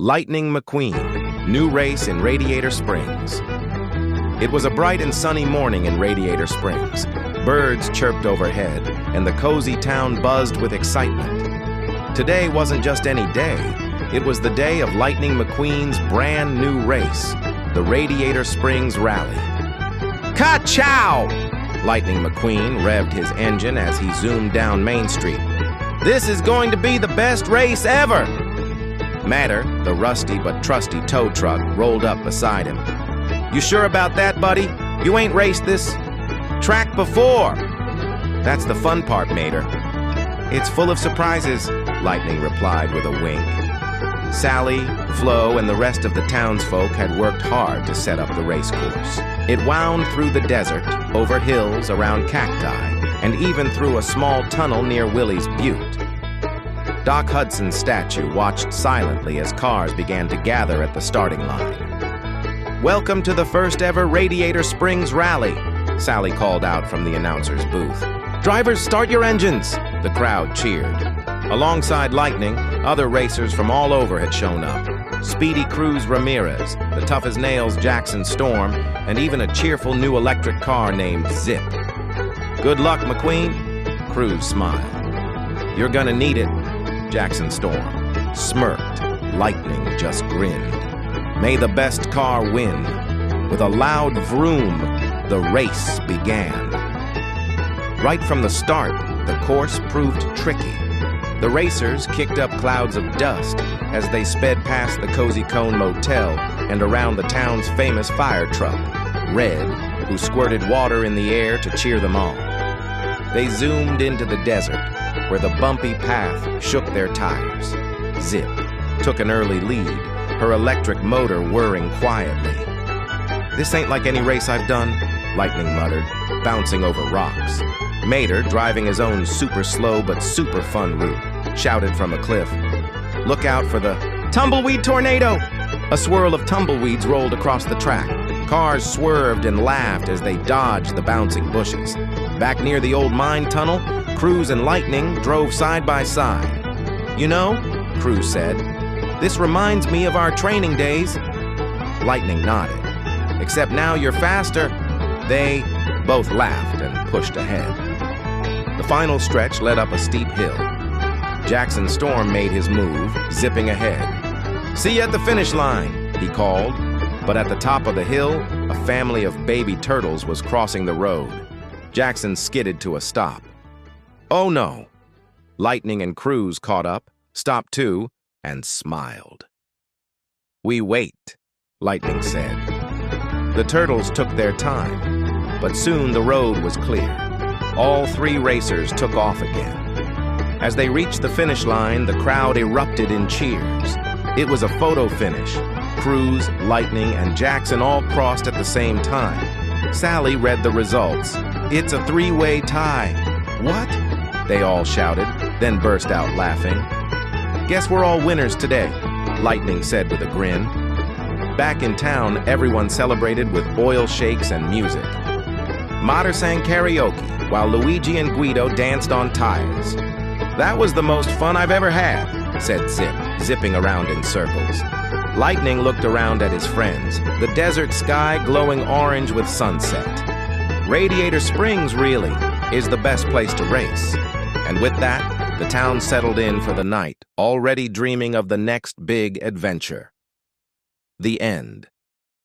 Lightning McQueen, new race in Radiator Springs. It was a bright and sunny morning in Radiator Springs. Birds chirped overhead, and the cozy town buzzed with excitement. Today wasn't just any day. It was the day of Lightning McQueen's brand new race, the Radiator Springs Rally. Ka-chow! Lightning McQueen revved his engine as he zoomed down Main Street. This is going to be the best race ever! Matter, the rusty but trusty tow truck, rolled up beside him. You sure about that, buddy? You ain't raced this track before. That's the fun part, Mater. It's full of surprises, Lightning replied with a wink. Sally, Flo, and the rest of the townsfolk had worked hard to set up the race course. It wound through the desert, over hills, around cacti, and even through a small tunnel near Willie's Butte. Doc Hudson's statue watched silently as cars began to gather at the starting line. Welcome to the first ever Radiator Springs Rally, Sally called out from the announcer's booth. Drivers, start your engines, the crowd cheered. Alongside Lightning, other racers from all over had shown up. Speedy Cruz Ramirez, the tough-as-nails Jackson Storm, and even a cheerful new electric car named Zip. Good luck, McQueen, Cruz smiled. You're gonna need it, Jackson Storm smirked. Lightning just grinned. May the best car win. With a loud vroom, the race began. Right from the start, the course proved tricky. The racers kicked up clouds of dust as they sped past the Cozy Cone Motel and around the town's famous fire truck, Red, who squirted water in the air to cheer them on. They zoomed into the desert, where the bumpy path shook their tires. Zip took an early lead, her electric motor whirring quietly. This ain't like any race I've done, Lightning muttered, bouncing over rocks. Mater, driving his own super slow but super fun route, shouted from a cliff. Look out for the Tumbleweed Tornado! A swirl of tumbleweeds rolled across the track. Cars swerved and laughed as they dodged the bouncing bushes. Back near the old mine tunnel, Cruz and Lightning drove side by side. You know, Cruz said, this reminds me of our training days. Lightning nodded. Except now you're faster. They both laughed and pushed ahead. The final stretch led up a steep hill. Jackson Storm made his move, zipping ahead. See you at the finish line, he called. But at the top of the hill, a family of baby turtles was crossing the road. Jackson skidded to a stop. Oh no! Lightning and Cruz caught up, stopped too, and smiled. We wait, Lightning said. The turtles took their time, but soon the road was clear. All three racers took off again. As they reached the finish line, the crowd erupted in cheers. It was a photo finish. Cruz, Lightning, and Jackson all crossed at the same time. Sally read the results. It's a three-way tie. What? They all shouted, then burst out laughing. Guess we're all winners today, Lightning said with a grin. Back in town, everyone celebrated with oil shakes and music. Mater sang karaoke, while Luigi and Guido danced on tires. That was the most fun I've ever had, said Zip, zipping around in circles. Lightning looked around at his friends, the desert sky glowing orange with sunset. Radiator Springs, really, is the best place to race. And with that, the town settled in for the night, already dreaming of the next big adventure. The end.